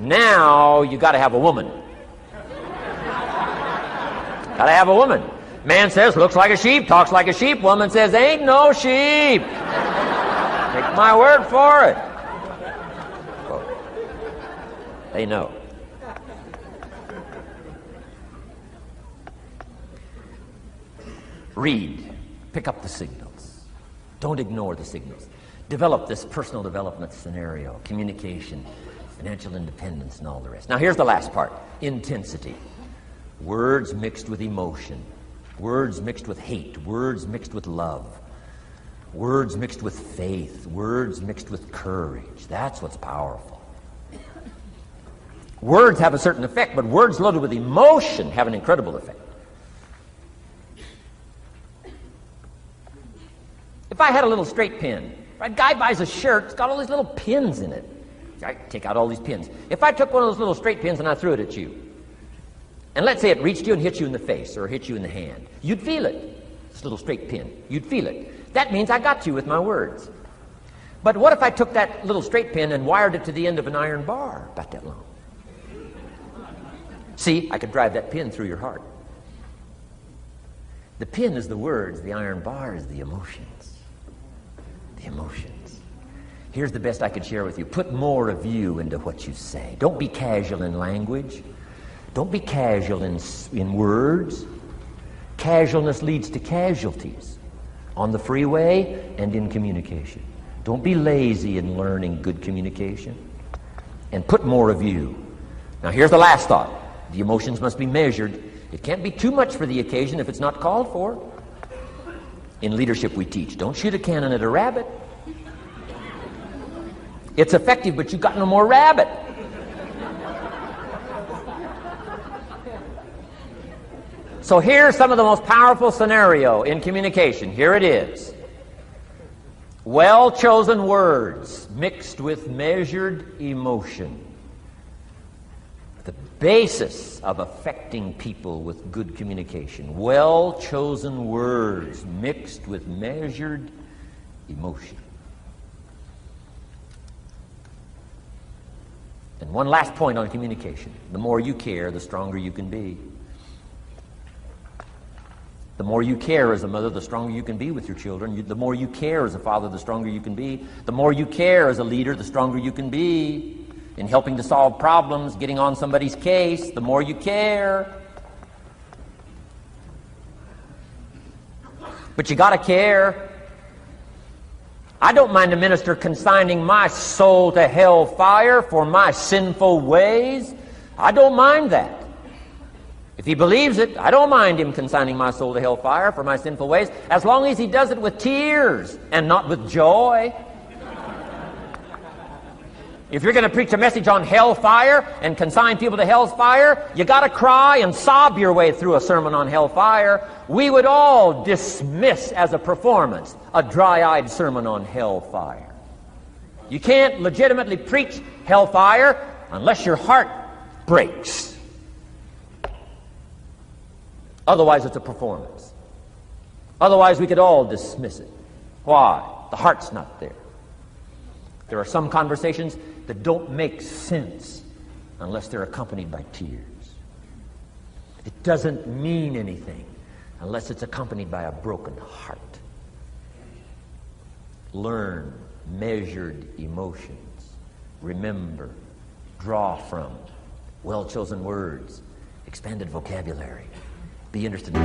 Now you got to have a woman. Got to have a woman. Man says, looks like a sheep, talks like a sheep. Woman says, ain't no sheep. Take my word for it. Well, they know. Read. Pick up the signals. Don't ignore the signals. Develop this personal development scenario, communication, financial independence, and all the rest. Now here's the last part: intensity. Words mixed with emotion. Words mixed with hate. Words mixed with love. Words mixed with faith. Words mixed with courage. That's what's powerful. Words have a certain effect, but words loaded with emotion have an incredible effect. If I had a little straight pin, if a guy buys a shirt, it's got all these little pins in it. I take out all these pins. If I took one of those little straight pins and I threw it at you, and let's say it reached you and hit you in the face or hit you in the hand, you'd feel it. This little straight pin, you'd feel it. That means I got you with my words. But what if I took that little straight pin and wired it to the end of an iron bar about that long? See, I could drive that pin through your heart. The pin is the words, the iron bar is the emotions. The emotions. Here's the best I could share with you. Put more of you into what you say. Don't be casual in language. Don't be casual in words. Casualness leads to casualties on the freeway and in communication. Don't be lazy in learning good communication. And put more of you. Now here's the last thought. The emotions must be measured. It can't be too much for the occasion if it's not called for. In leadership we teach, don't shoot a cannon at a rabbit. It's effective, but you've got no more rabbit. So here's some of the most powerful scenario in communication. Here it is. Well-chosen words mixed with measured emotion. The basis of affecting people with good communication. Well-chosen words mixed with measured emotion. And one last point on communication. The more you care, the stronger you can be. The more you care as a mother, the stronger you can be with your children. The more you care as a father, the stronger you can be. The more you care as a leader, the stronger you can be in helping to solve problems, getting on somebody's case. The more you care. But you got to care. I don't mind a minister consigning my soul to hell fire for my sinful ways. I don't mind that. If he believes it, I don't mind him consigning my soul to hellfire for my sinful ways, as long as he does it with tears and not with joy. If you're going to preach a message on hellfire and consign people to hell's fire, you got to cry and sob your way through a sermon on hellfire. We would all dismiss as a performance a dry-eyed sermon on hellfire. You can't legitimately preach hellfire unless your heart breaks. Otherwise, it's a performance. Otherwise, we could all dismiss it. Why? The heart's not there. There are some conversations that don't make sense unless they're accompanied by tears. It doesn't mean anything unless it's accompanied by a broken heart. Learn measured emotions. Remember, draw from well-chosen words, expanded vocabulary. Be interested in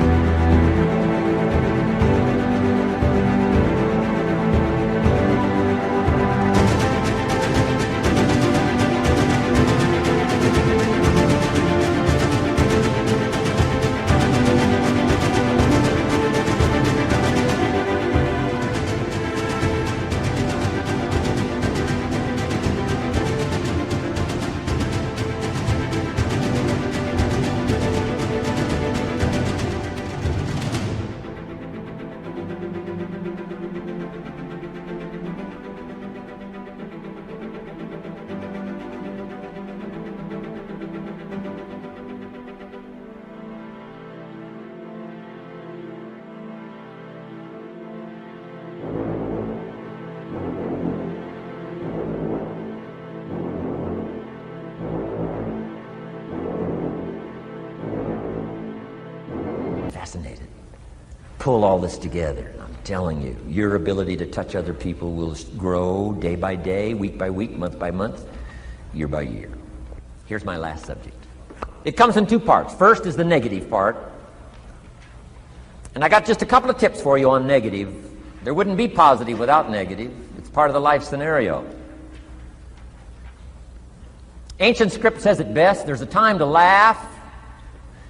pull all this together. I'm telling you, your ability to touch other people will grow day by day, week by week, month by month, year by year. Here's my last subject. It comes in two parts. First is the negative part. And I got just a couple of tips for you on negative. There wouldn't be positive without negative. It's part of the life scenario. Ancient script says it best. There's a time to laugh.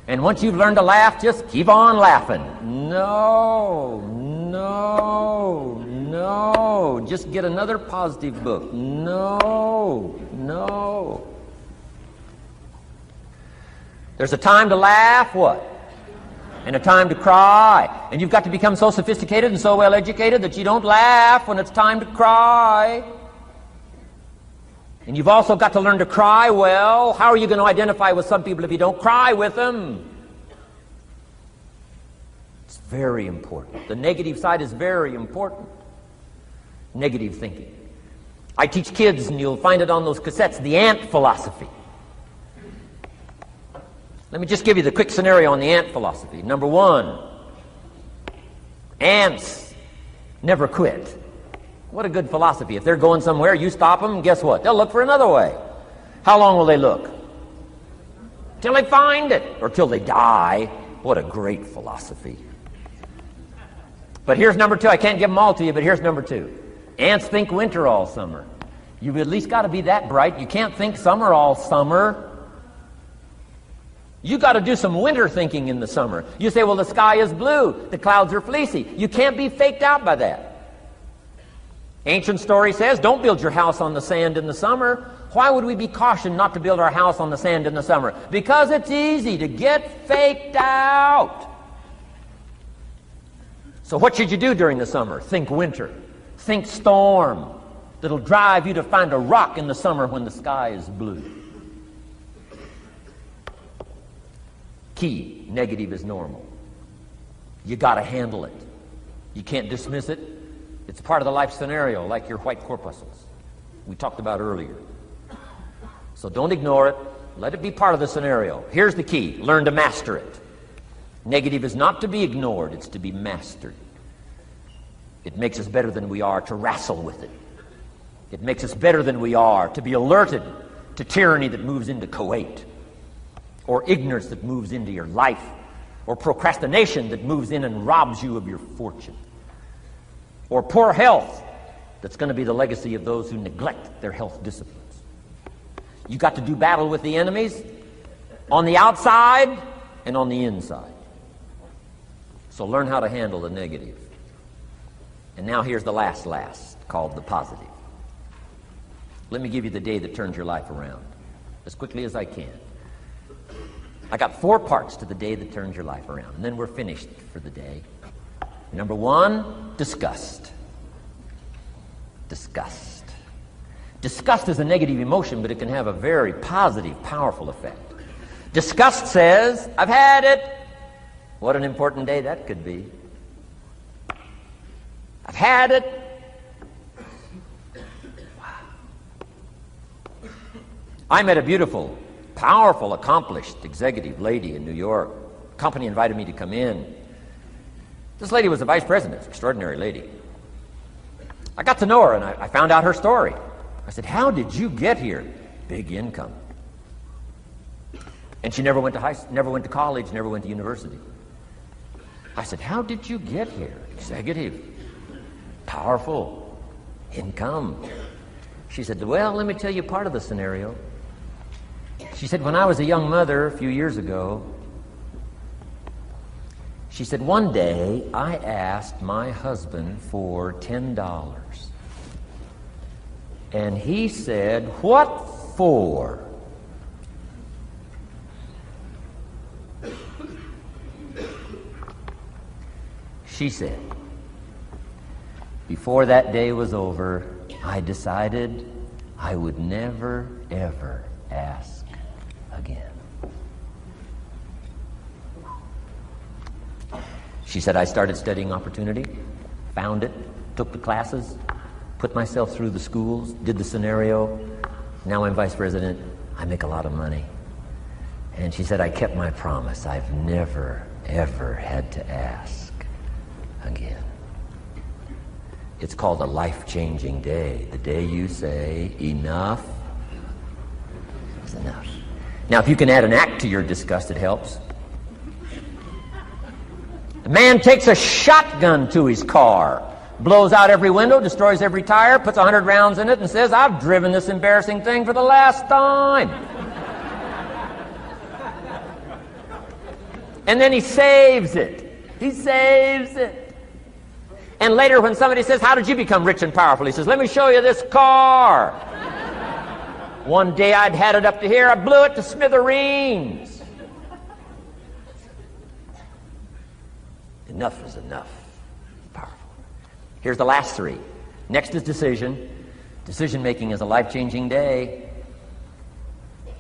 And once you've learned to laugh, just keep on laughing. No. Just get another positive book. No. There's a time to laugh, what? And a time to cry. And you've got to become so sophisticated and so well educated that you don't laugh when it's time to cry. And you've also got to learn to cry well. How are you going to identify with some people if you don't cry with them? It's very important. The negative side is very important. Negative thinking. I teach kids, and you'll find it on those cassettes, the ant philosophy. Let me just give you the quick scenario on the ant philosophy. Number one, ants never quit. What a good philosophy. If they're going somewhere, you stop them, guess what? They'll look for another way. How long will they look? Till they find it, or till they die. What a great philosophy. But here's number two. I can't give them all to you, but here's number two. Ants think winter all summer. You've at least got to be that bright. You can't think summer all summer. You got to do some winter thinking in the summer. You say, well, the sky is blue, the clouds are fleecy. You can't be faked out by that. Ancient story says, don't build your house on the sand in the summer. Why would we be cautioned not to build our house on the sand in the summer? Because it's easy to get faked out. So what should you do during the summer? Think winter. Think storm. That'll drive you to find a rock in the summer when the sky is blue. Key, negative is normal. You got to handle it. You can't dismiss it. It's part of the life scenario, like your white corpuscles we talked about earlier. So don't ignore it. Let it be part of the scenario. Here's the key. Learn to master it. Negative is not to be ignored. It's to be mastered. It makes us better than we are to wrestle with it. It makes us better than we are to be alerted to tyranny that moves into Kuwait, or ignorance that moves into your life, or procrastination that moves in and robs you of your fortune, or poor health that's going to be the legacy of those who neglect their health disciplines. You got to do battle with the enemies on the outside and on the inside. So learn how to handle the negative. And now here's the last, called the positive. Let me give you the day that turns your life around, as quickly as I can. I got 4 parts to the day that turns your life around, and then we're finished for the day. Number 1, disgust. Disgust. Disgust is a negative emotion, but it can have a very positive, powerful effect. Disgust says, I've had it. What an important day that could be. I've had it. Wow. I met a beautiful, powerful, accomplished executive lady in New York. The company invited me to come in. This lady was a vice president, extraordinary lady. I got to know her, and I found out her story. I said, how did you get here? Big income. And she never went to college, never went to university. I said, how did you get here? Executive, powerful, income. She said, well, let me tell you part of the scenario. She said, when I was a young mother a few years ago, she said, one day I asked my husband for $10. And he said, what for? She said, before that day was over, I decided I would never, ever ask again. She said, I started studying opportunity, found it, took the classes, put myself through the schools, did the scenario. Now I'm vice president. I make a lot of money. And she said, I kept my promise. I've never, ever had to ask again. It's called a life-changing day. The day you say, enough is enough. Now, if you can add an act to your disgust, it helps. A man takes a shotgun to his car, blows out every window, destroys every tire, puts 100 rounds in it, and says, I've driven this embarrassing thing for the last time. And then he saves it. He saves it. And later when somebody says, how did you become rich and powerful? He says, let me show you this car. One day I'd had it up to here. I blew it to smithereens. Enough is enough. Powerful. Here's the last three. Next is decision. Decision-making is a life-changing day.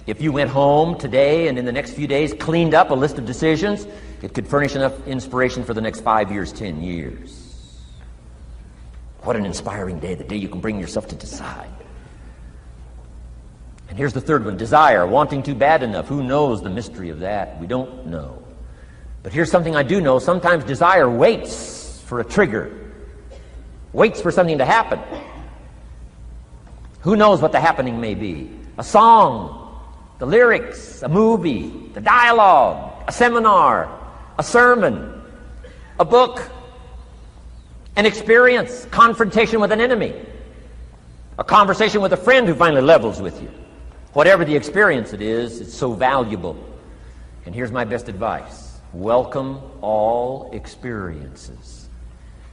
If you went home today and in the next few days cleaned up a list of decisions, it could furnish enough inspiration for the next 5 years, 10 years. What an inspiring day, the day you can bring yourself to decide. And here's the third one, desire, wanting too bad enough. Who knows the mystery of that? We don't know. But here's something I do know. Sometimes desire waits for a trigger, waits for something to happen. Who knows what the happening may be? A song, the lyrics, a movie, the dialogue, a seminar, a sermon, a book, an experience, confrontation with an enemy, a conversation with a friend who finally levels with you. Whatever the experience it is, it's so valuable. And here's my best advice. Welcome all experiences.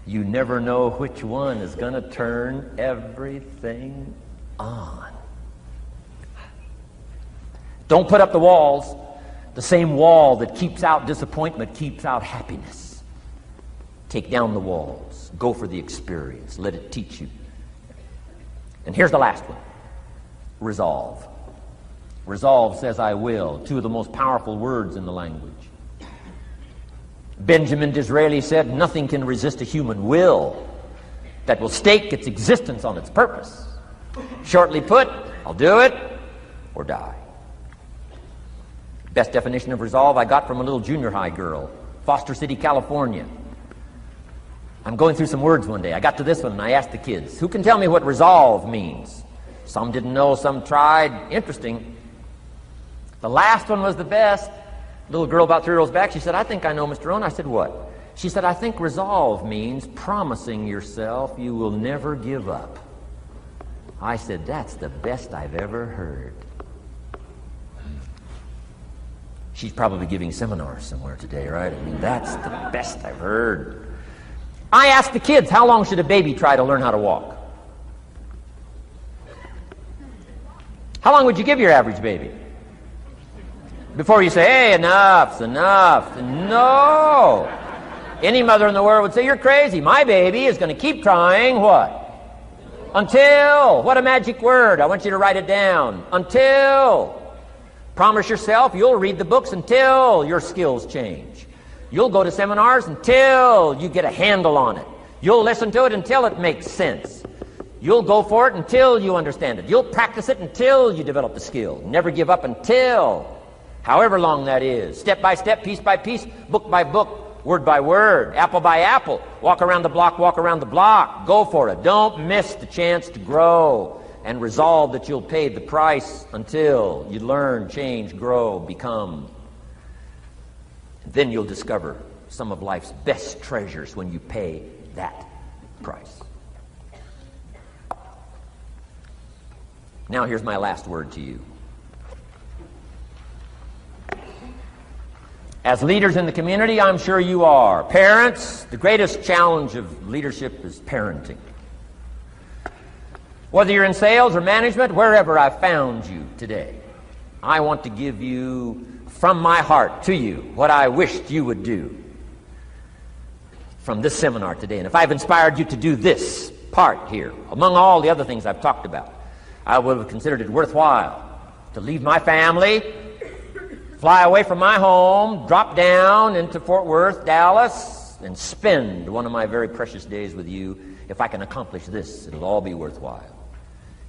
You never know which one is going to turn everything on. Don't put up the walls. The same wall that keeps out disappointment keeps out happiness. Take down the walls. Go for the experience. Let it teach you. And here's the last one. Resolve. Resolve says I will. Two of the most powerful words in the language. Benjamin Disraeli said, nothing can resist a human will that will stake its existence on its purpose. Shortly put, I'll do it or die. Best definition of resolve I got from a little junior high girl, Foster City, California. I'm going through some words one day. I got to this one and I asked the kids, who can tell me what resolve means? Some didn't know, some tried. Interesting. The last one was the best. Little girl about 3 rows back, she said, I think I know, Mr. Rohn. I said, what? She said, I think resolve means promising yourself you will never give up. I said, that's the best I've ever heard. She's probably giving seminars somewhere today, right? I mean, that's the best I've heard. I asked the kids, how long should a baby try to learn how to walk? How long would you give your average baby? Before you say, hey, enough's enough. No. Any mother in the world would say, you're crazy. My baby is going to keep trying what? Until. What a magic word. I want you to write it down. Until. Promise yourself you'll read the books until your skills change. You'll go to seminars until you get a handle on it. You'll listen to it until it makes sense. You'll go for it until you understand it. You'll practice it until you develop the skill. Never give up until, however long that is. Step by step, piece by piece, book by book, word by word, apple by apple. Walk around the block, walk around the block. Go for it. Don't miss the chance to grow. And resolve that you'll pay the price until you learn, change, grow, become. Then you'll discover some of life's best treasures when you pay that price. Now here's my last word to you. As leaders in the community, I'm sure you are. Parents, the greatest challenge of leadership is parenting. Whether you're in sales or management, wherever I've found you today, I want to give you, from my heart to you, what I wished you would do from this seminar today. And if I've inspired you to do this part here, among all the other things I've talked about, I would have considered it worthwhile to leave my family, fly away from my home, drop down into Fort Worth, Dallas, and spend one of my very precious days with you. If I can accomplish this, it'll all be worthwhile.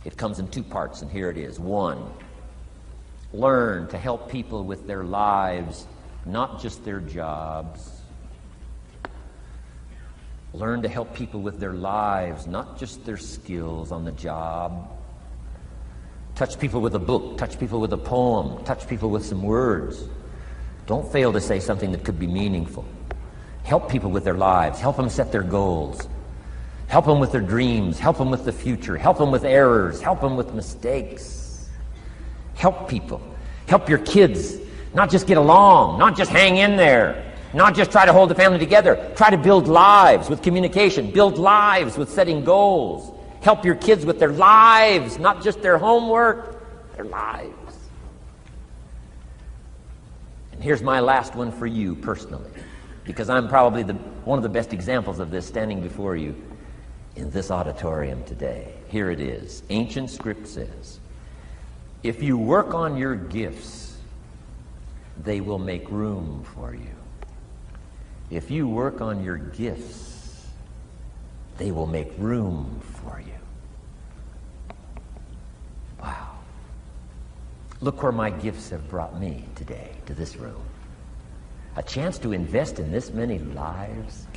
It comes in two parts, and here it is. One, learn to help people with their lives, not just their jobs. Learn to help people with their lives, not just their skills on the job. Touch people with a book, touch people with a poem, touch people with some words. Don't fail to say something that could be meaningful. Help people with their lives, help them set their goals. Help them with their dreams, help them with the future, help them with errors, help them with mistakes. Help people. Help your kids not just get along, not just hang in there, not just try to hold the family together. Try to build lives with communication, build lives with setting goals. Help your kids with their lives, not just their homework, their lives. And here's my last one for you personally, because I'm probably one of the best examples of this standing before you in this auditorium today. Here it is. Ancient script says, if you work on your gifts, they will make room for you. If you work on your gifts, they will make room for you. Wow. Look where my gifts have brought me today, to this room. A chance to invest in this many lives.